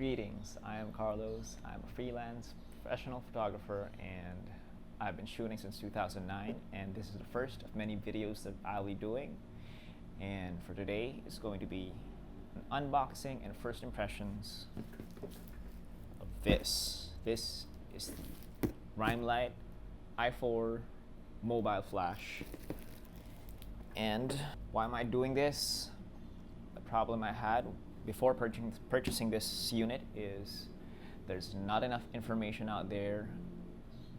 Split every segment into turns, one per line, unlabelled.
Greetings, I am Carlos. I'm a freelance professional photographer and I've been shooting since 2009, and this is the first of many videos that I'll be doing. And for today, it's going to be an unboxing and first impressions of this. This is the RiME Lite i4 mobile flash. And why am I doing this? The problem I had before purchasing this unit is there's not enough information out there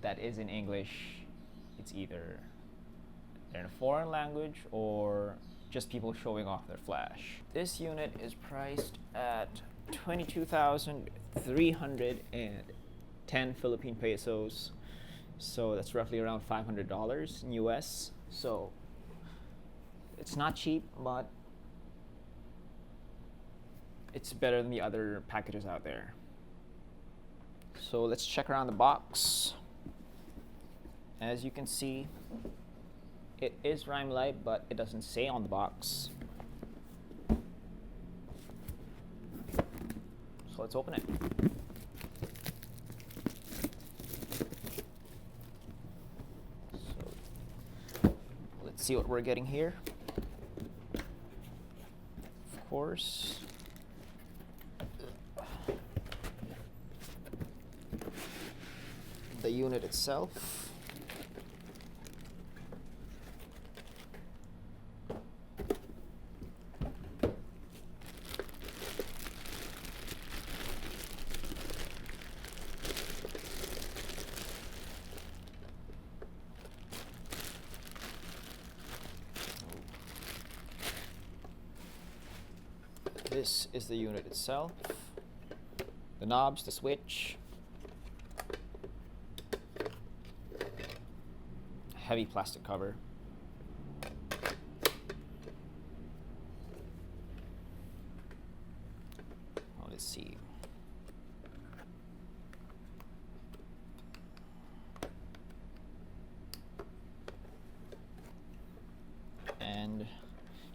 that is in English. It's either they're in a foreign language or just people showing off their flash. This unit is priced at 22,310 Philippine pesos. So that's roughly around $500 in US. So it's not cheap, but it's better than the other packages out there. So let's check around the box. As you can see, it is RiME Lite, but it doesn't say on the box. So let's open it. So let's see what we're getting here. Of course, the unit itself. This is the unit itself. The knobs, the switch. Heavy plastic cover. Oh, let's see. And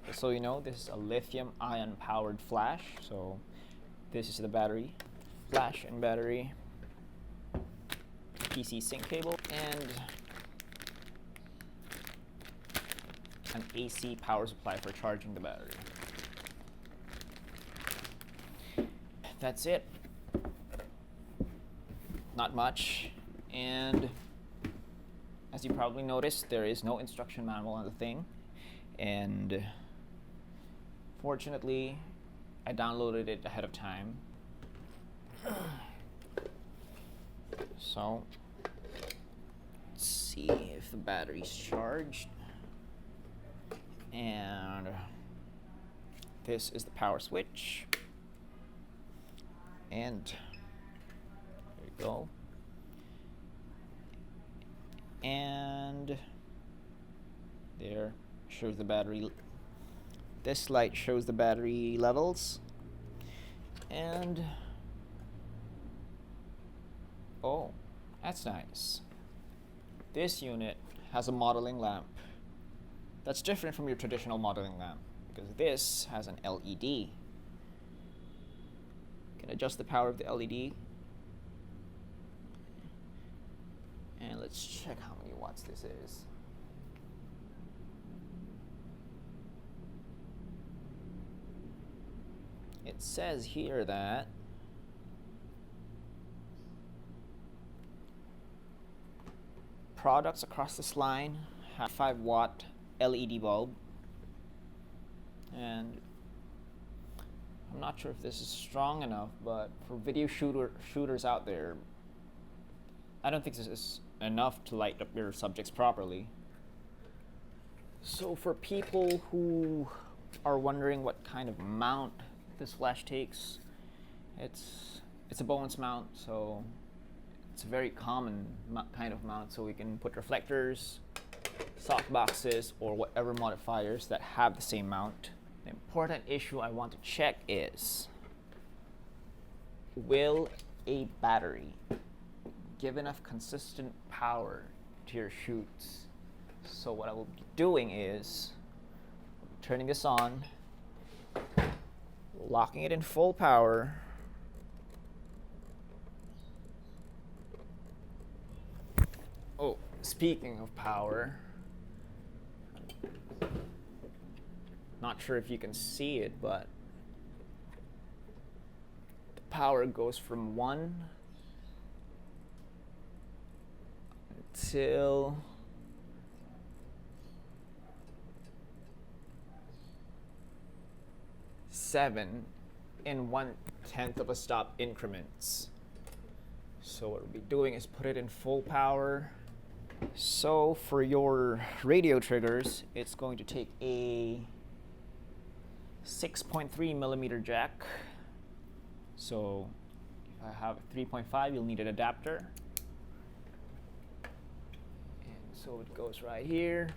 just so you know, this is a lithium-ion powered flash. So this is the battery, flash and battery, PC sync cable, and an AC power supply for charging the battery. That's it. Not much. And as you probably noticed, there is no instruction manual on the thing. And fortunately, I downloaded it ahead of time. So let's see if the battery's charged. And this is the power switch. And there you go. And there shows the battery. This light shows the battery levels. And oh, that's nice. This unit has a modeling lamp. That's different from your traditional modeling lamp because this has an LED. You can adjust the power of the LED. And let's check how many watts this is. It says here that products across this line have 5-watt LED bulb, and I'm not sure if this is strong enough, but for video shooters out there, I don't think this is enough to light up your subjects properly. So for people who are wondering what kind of mount this flash takes, it's a Bowens mount, so it's a very common kind of mount, so we can put reflectors, soft boxes, or whatever modifiers that have the same mount. The important issue I want to check is, will a battery give enough consistent power to your shoots? So what I will be doing is turning this on, locking it in full power, speaking of power, not sure if you can see it, but the power goes from 1 until 7 in 1/10 of a stop increments. So what we'll be doing is put it in full power. So for your radio triggers, it's going to take a 6.3 millimeter jack. So if I have a 3.5, you'll need an adapter. And so it goes right here.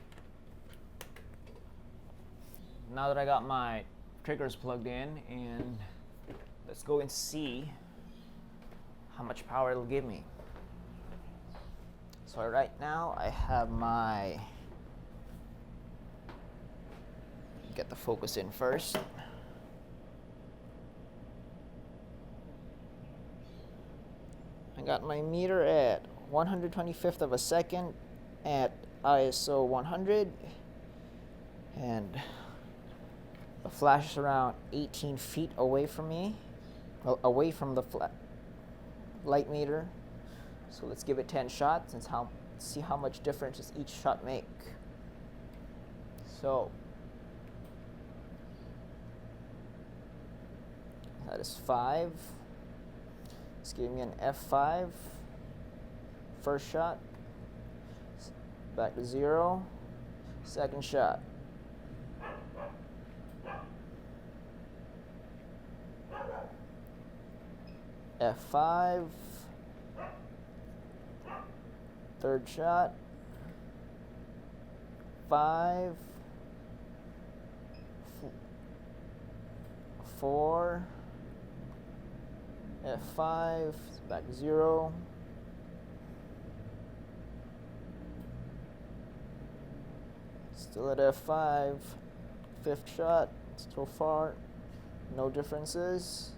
Now that I got my triggers plugged in, and let's go and see how much power it'll give me. So right now I have my, get the focus in first. I got my meter at 125th of a second at ISO 100, and the flash is around 18 feet away from me, well, away from the light meter. So let's give it 10 shots and see how much difference does each shot make. So that is 5. Let's give me an F5. First shot. Back to 0. Second shot. F5. Third shot. 5. 4. F5. Back to 0. Still at F5. Fifth shot. So far, no differences.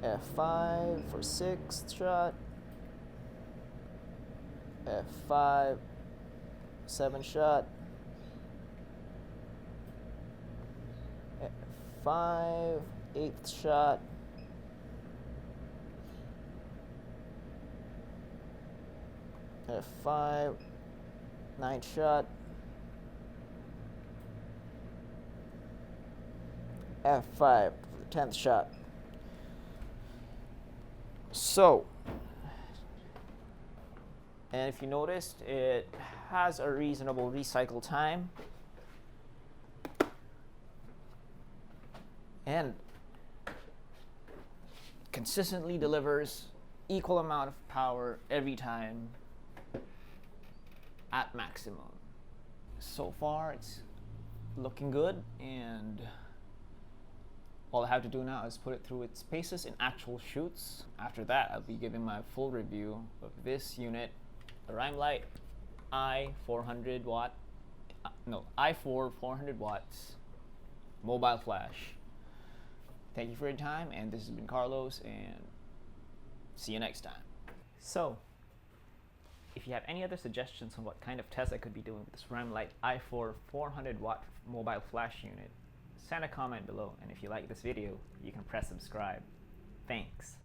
F5 for 6th shot. F5, 7th shot. F5, 8th shot. F5, 9th shot. F5 for the 10th shot. So, and if you noticed, it has a reasonable recycle time, and consistently delivers equal amount of power every time at maximum. So far, it's looking good, and all I have to do now is put it through its paces in actual shoots. After that, I'll be giving my full review of this unit, the RiME Lite i4 400 watts mobile flash. Thank you for your time, and this has been Carlos, and see you next time. So, if you have any other suggestions on what kind of tests I could be doing with this RiME Lite i4 400 watt mobile flash unit, send a comment below, and if you like this video, you can press subscribe. Thanks.